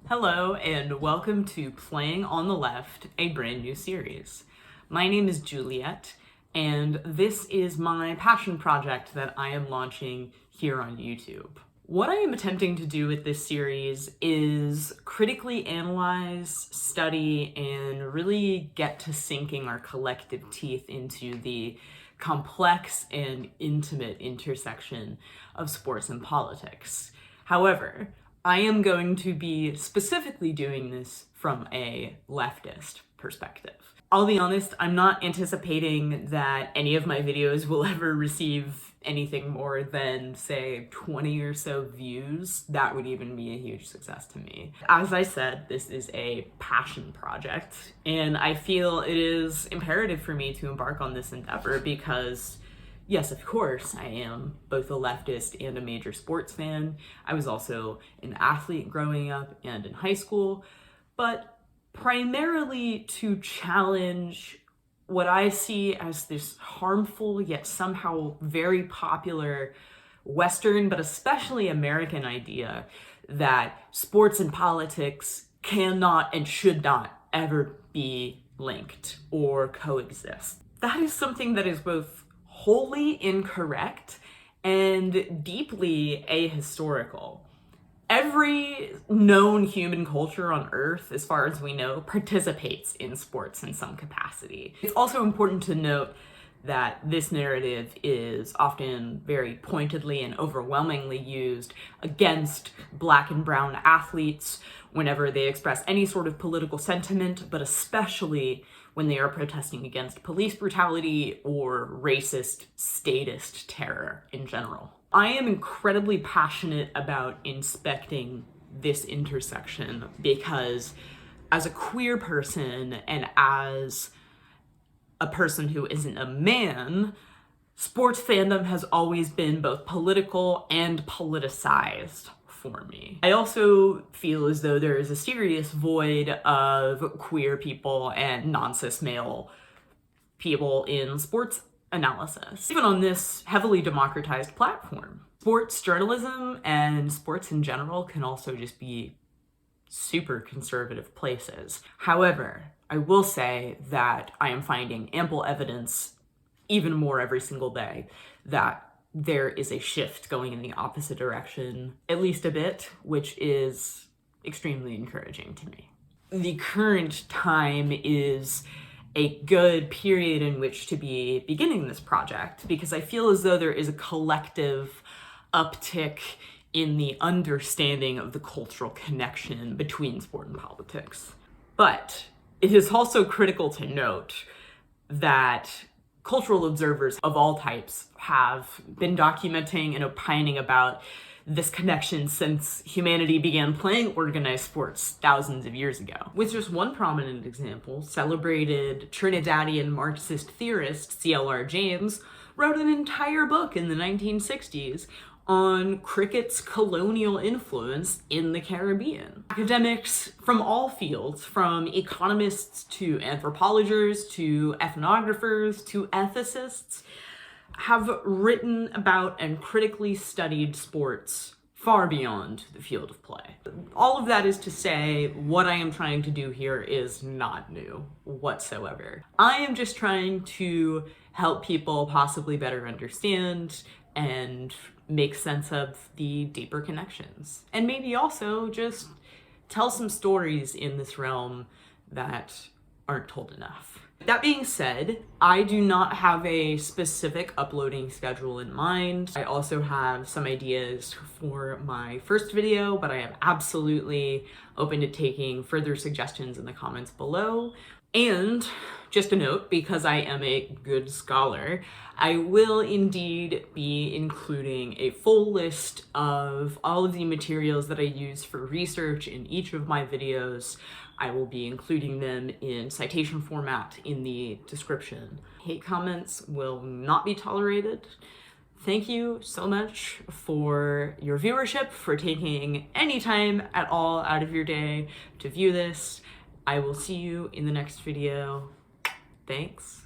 Hello and welcome to Playing on the Left, a brand new series. My name is Juliet and this is my passion project that I am launching here on YouTube. What I am attempting to do with this series is critically analyze, study, and really get to sinking our collective teeth into the complex and intimate intersection of sports and politics. However, I am going to be specifically doing this from a leftist perspective. I'll be honest, I'm not anticipating that any of my videos will ever receive anything more than, say, 20 or so views. That would even be a huge success to me. As I said, this is a passion project, and I feel it is imperative for me to embark on this endeavor because yes, of course, I am both a leftist and a major sports fan. I was also an athlete growing up and in high school, but primarily to challenge what I see as this harmful yet somehow very popular Western, but especially American idea that sports and politics cannot and should not ever be linked or coexist. That is something that is both wholly incorrect and deeply ahistorical. Every known human culture on Earth, as far as we know, participates in sports in some capacity. It's also important to note that this narrative is often very pointedly and overwhelmingly used against Black and brown athletes whenever they express any sort of political sentiment, but especially when they are protesting against police brutality or racist, statist terror in general. I am incredibly passionate about inspecting this intersection because as a queer person and as a person who isn't a man, sports fandom has always been both political and politicized for me. I also feel as though there is a serious void of queer people and non-cis male people in sports analysis, even on this heavily democratized platform. Sports journalism and sports in general can also just be super conservative places. However, I will say that I am finding ample evidence, even more every single day, that there is a shift going in the opposite direction, at least a bit, which is extremely encouraging to me. The current time is a good period in which to be beginning this project because I feel as though there is a collective uptick in the understanding of the cultural connection between sport and politics. But it is also critical to note that cultural observers of all types have been documenting and opining about this connection since humanity began playing organized sports thousands of years ago. With just one prominent example, celebrated Trinidadian Marxist theorist C.L.R. James wrote an entire book in the 1960s on cricket's colonial influence in the Caribbean. Academics from all fields, from economists to anthropologists to ethnographers to ethicists, have written about and critically studied sports far beyond the field of play. All of that is to say, what I am trying to do here is not new whatsoever. I am just trying to help people possibly better understand and make sense of the deeper connections. And maybe also just tell some stories in this realm that aren't told enough. That being said, I do not have a specific uploading schedule in mind. I also have some ideas for my first video, but I am absolutely open to taking further suggestions in the comments below. And just a note, because I am a good scholar, I will indeed be including a full list of all of the materials that I use for research in each of my videos. I will be including them in citation format in the description. Hate comments will not be tolerated. Thank you so much for your viewership, for taking any time at all out of your day to view this. I will see you in the next video. Thanks.